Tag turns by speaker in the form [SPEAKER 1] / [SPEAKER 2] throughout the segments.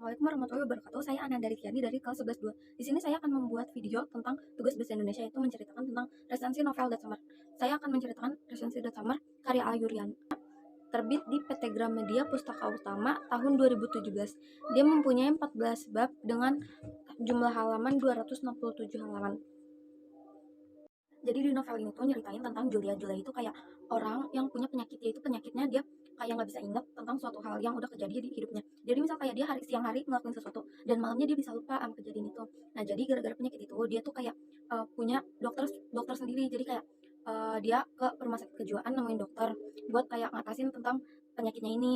[SPEAKER 1] Assalamualaikum warahmatullahi wabarakatuh. Saya Ananda Rikyani dari kelas 11 2. Di sini saya akan membuat video tentang tugas bahasa Indonesia, yaitu menceritakan tentang resensi novel That Summer. Saya akan menceritakan resensi That Summer karya Ayurian. Terbit di PT Gramedia Pustaka Utama tahun 2017. Dia mempunyai 14 bab dengan jumlah halaman 267 halaman. Jadi di novel ini tuh nyeritain tentang Julia. Julia itu kayak orang yang punya penyakit, yaitu penyakitnya dia kayak nggak bisa ingat tentang suatu hal yang udah kejadian di hidupnya. Jadi misal kayak dia siang hari ngelakuin sesuatu dan malamnya dia bisa lupa sama kejadian itu. Nah jadi gara-gara penyakit itu dia tuh kayak punya dokter dokter sendiri. Jadi kayak dia ke rumah sakit kejiwaan nemuin dokter buat kayak ngatasin tentang penyakitnya ini.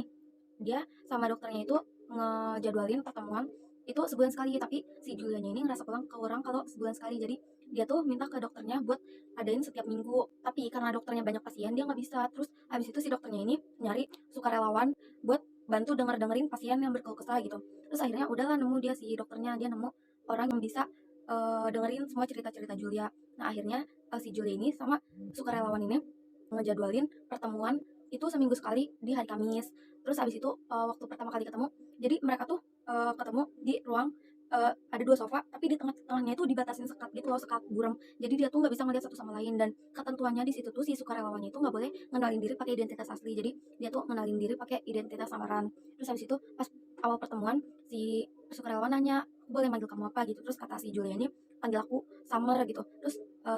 [SPEAKER 1] Dia sama dokternya itu ngejadwalin pertemuan itu sebulan sekali, tapi si Julianya ini ngerasa pulang ke orang kalau sebulan sekali. Jadi dia tuh minta ke dokternya buat adain setiap minggu, tapi karena dokternya banyak pasien dia nggak bisa. Terus habis itu si dokternya ini nyari sukarelawan buat bantu dengerin pasien yang berkeluh kesah gitu. Terus akhirnya udahlah nemu dia si dokternya, dia nemu orang yang bisa dengerin semua cerita-cerita Julia. Nah akhirnya si Julia ini sama sukarelawan ini ngejadwalin pertemuan itu seminggu sekali di hari Kamis. Terus habis itu waktu pertama kali ketemu, jadi mereka tuh ketemu di ruang ada dua sofa, tapi di tengah-tengahnya itu dibatasin sekat gitu loh, sekat buram. Jadi dia tuh nggak bisa ngeliat satu sama lain, dan ketentuannya di situ tuh si sukarelawannya itu nggak boleh ngenalin diri pakai identitas asli. Jadi dia tuh ngenalin diri pakai identitas samaran. Terus habis itu pas awal pertemuan si sukarelawan nanya, boleh manggil kamu apa gitu. Terus kata si Julia ini, panggil aku Summer gitu. Terus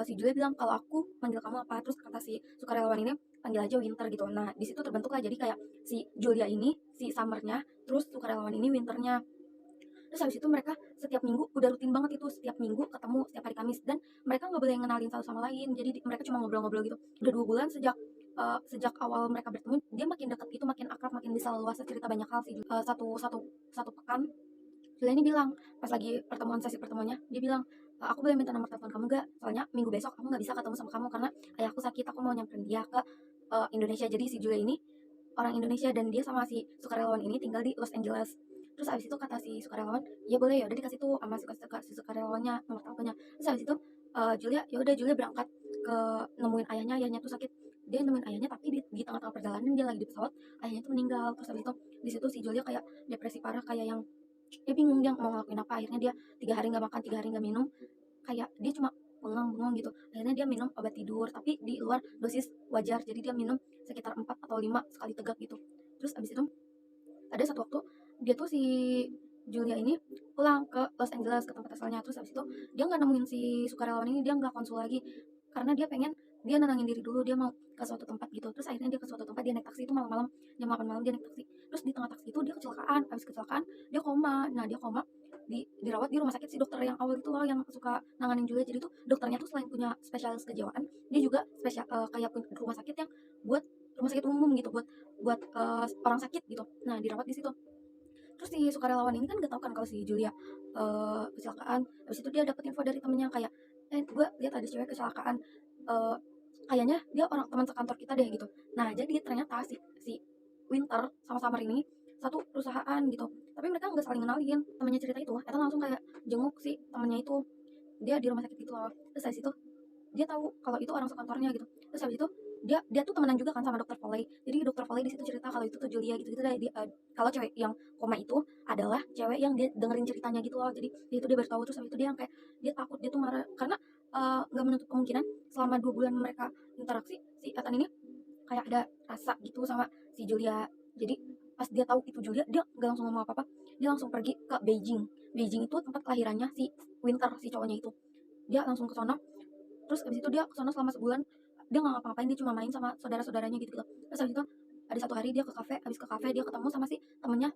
[SPEAKER 1] si Julia bilang, kalau aku manggil kamu apa? Terus kata si sukarelawan ini, panggil aja Winter gitu. Nah di situ terbentuk lah jadi kayak si Julia ini si Summernya, terus sukarelawan ini Winternya. Terus habis itu mereka setiap minggu udah rutin banget itu, setiap minggu ketemu setiap hari Kamis, dan mereka nggak boleh ngenalin satu sama lain. Jadi mereka cuma ngobrol-ngobrol gitu. Udah 2 bulan sejak awal mereka bertemu, dia makin deket gitu, makin akrab, makin bisa leluasa cerita banyak hal sih. Satu satu satu pekan Julia ini bilang, pas lagi sesi pertemuannya, dia bilang, aku boleh minta nomor telepon kamu gak? Soalnya minggu besok aku nggak bisa ketemu sama kamu karena ayahku sakit, aku mau nyamperin dia ke Indonesia. Jadi si Julia ini orang Indonesia dan dia sama si sukarelawan ini tinggal di Los Angeles. Terus abis itu kata si sukarelawan, ya boleh, ya udah dikasih tuh sama si sukarelawannya nomor teleponnya. Terus abis itu Julia, ya udah Julia berangkat ke nemuin ayahnya. Ayahnya tuh sakit, dia nemuin ayahnya, tapi di tengah-tengah perjalanan dia lagi di pesawat, ayahnya tuh meninggal. Terus abis itu di situ si Julia kayak depresi parah, kayak yang dia bingung dia mau ngelakuin apa. Akhirnya dia 3 hari nggak makan, 3 hari nggak minum, kayak dia cuma bengong-bengong gitu. Akhirnya dia minum obat tidur, tapi di luar dosis wajar. Jadi dia minum sekitar 4 atau 5 sekali tegak gitu. Terus abis itu ada satu waktu dia tuh si Julia ini pulang ke Los Angeles ke tempat asalnya. Terus abis itu dia nggak nemuin si sukarelawan ini, dia nggak konsul lagi karena dia pengen dia nenangin diri dulu, dia mau ke suatu tempat gitu. Terus akhirnya dia ke suatu tempat, dia naik taksi itu malam-malam, jam 8 malam dia naik taksi. Terus di tengah taksi itu dia kecelakaan. Habis kecelakaan dia koma. Nah dia koma, dirawat di rumah sakit si dokter yang awal itu loh yang suka nanganin Julia. Jadi tuh dokternya tuh selain punya spesialis kejiwaan, dia juga kayak punya rumah sakit yang buat rumah sakit umum gitu, buat buat orang sakit gitu. Nah dirawat di situ. Terus si sukarelawan ini kan gak tahu kan kalau si Julia kecelakaan. Habis itu dia dapet info dari temennya kayak, gue lihat ada cewek kecelakaan, eh, kayaknya dia orang teman sekantor kita deh gitu. Nah jadi ternyata si Winter sama Summer ini satu perusahaan gitu, tapi mereka nggak saling kenalin. Temennya cerita itu Eta langsung kayak jenguk si temennya itu, dia di rumah sakit gitu loh. Terus dari situ dia tahu kalau itu orang sekantornya gitu. Terus habis itu dia tuh temenan juga kan sama dokter Foley. Jadi dokter Foley di situ cerita kalau itu tuh Julia gitu gitu deh. Kalau cewek yang koma itu adalah cewek yang dia dengerin ceritanya gitu loh. Jadi dia baru tahu. Terus habis itu dia yang kayak dia takut, dia tuh marah karena nggak menutup kemungkinan selama 2 bulan mereka interaksi, si Ethan ini kayak ada rasa gitu sama si Julia. Jadi pas dia tahu itu Julia, dia nggak langsung ngomong apa-apa, dia langsung pergi ke Beijing. Beijing itu tempat kelahirannya si Winter, si cowoknya itu. Dia langsung ke sana. Terus abis itu dia ke sana selama sebulan, dia nggak ngapa-ngapain, dia cuma main sama saudara-saudaranya gitu, gitu. Terus abis itu ada satu hari dia ke kafe, abis ke kafe dia ketemu sama si temennya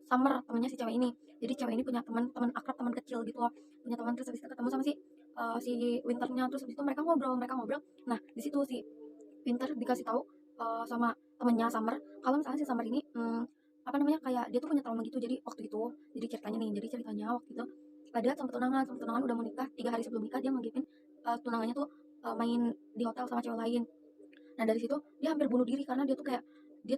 [SPEAKER 1] Summer, temennya si cewek ini. Jadi cewek ini punya teman akrab, teman kecil gitu loh, punya teman. Terus abis itu ketemu sama si Winternya. Terus abis itu mereka ngobrol. Nah di situ si Winter dikasih tahu sama temennya Summer kalau misalnya si Summer ini apa namanya, kayak dia tuh punya trauma gitu. Jadi waktu itu, jadi ceritanya waktu itu ada sama tunangan udah mau nikah. 3 hari sebelum nikah dia ngegipin tunangannya tuh main di hotel sama cewek lain. Nah dari situ dia hampir bunuh diri karena dia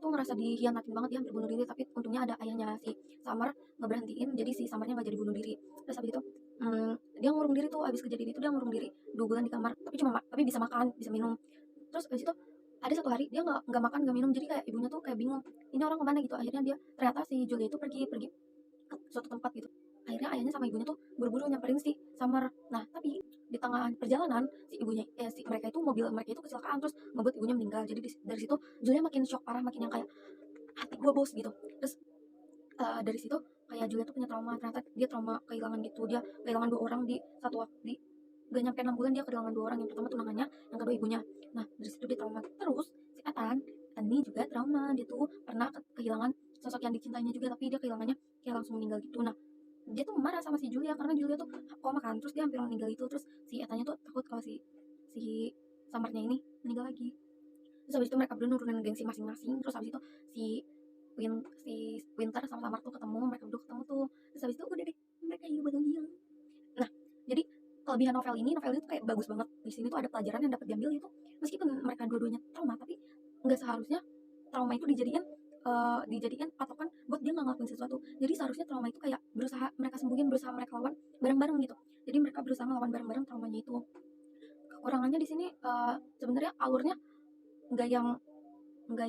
[SPEAKER 1] tuh ngerasa dihianatin banget. Dia hampir bunuh diri, tapi untungnya ada ayahnya si Summer ngeberhentiin, jadi si Summernya nggak jadi bunuh diri. Terus habis itu dia ngurung diri tuh. Habis kejadian itu dia ngurung diri 2 bulan di kamar, tapi bisa makan, bisa minum. Terus habis itu ada satu hari dia nggak makan nggak minum, jadi kayak ibunya tuh kayak bingung ini orang kemana gitu. Akhirnya dia ternyata si Julia itu pergi pergi ke suatu tempat gitu. Akhirnya ayahnya sama ibunya tuh buru-buru nyamperin si Summer. Nah, tapi di tengah perjalanan si ibunya si mereka itu mobil mereka itu kecelakaan terus ngebuat ibunya meninggal. Jadi dari situ Julia makin shock parah, makin yang kayak hati gue bos gitu. Terus dari situ kayak Julia tuh punya trauma, ternyata dia trauma kehilangan gitu. Dia kehilangan 2 orang di satu waktu, di gak nyampe 6 bulan dia kehilangan 2 orang. Yang pertama tunangannya, yang kedua ibunya. Nah, dari situ dia trauma. Terus si Ethan ini juga trauma, dia tuh pernah kehilangan sosok yang dicintainya juga, tapi dia kehilangannya kayak langsung meninggal gitu. Nah, dia tuh marah sama si Julia karena Julia tuh koma kan, terus dia hampir meninggal itu. Terus si Ethannya tuh takut kalau si Samarnya ini meninggal lagi. Terus habis itu mereka berdua nurunin gengsi masing-masing. Terus habis itu si si Winter sama Samar tuh ketemu, mereka berdua ketemu tuh. Terus habis itu udah deh, mereka hidup bahagia. Nah, jadi kelebihan novel ini tuh kayak bagus banget. Di sini tuh ada pelajaran yang dapat diambil itu. Meskipun mereka dua-duanya trauma, tapi nggak seharusnya trauma itu dijadikan patokan buat dia nggak ngelakuin sesuatu. Jadi seharusnya trauma itu kayak berusaha mereka sembuhin, berusaha mereka lawan bareng-bareng gitu. Jadi mereka berusaha ngelawan bareng-bareng traumanya itu. Kekurangannya di sini sebenarnya alurnya nggak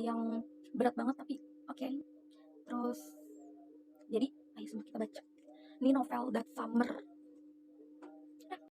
[SPEAKER 1] yang berat banget, tapi oke. Terus jadi ayo semua kita baca. Ini novel That Summer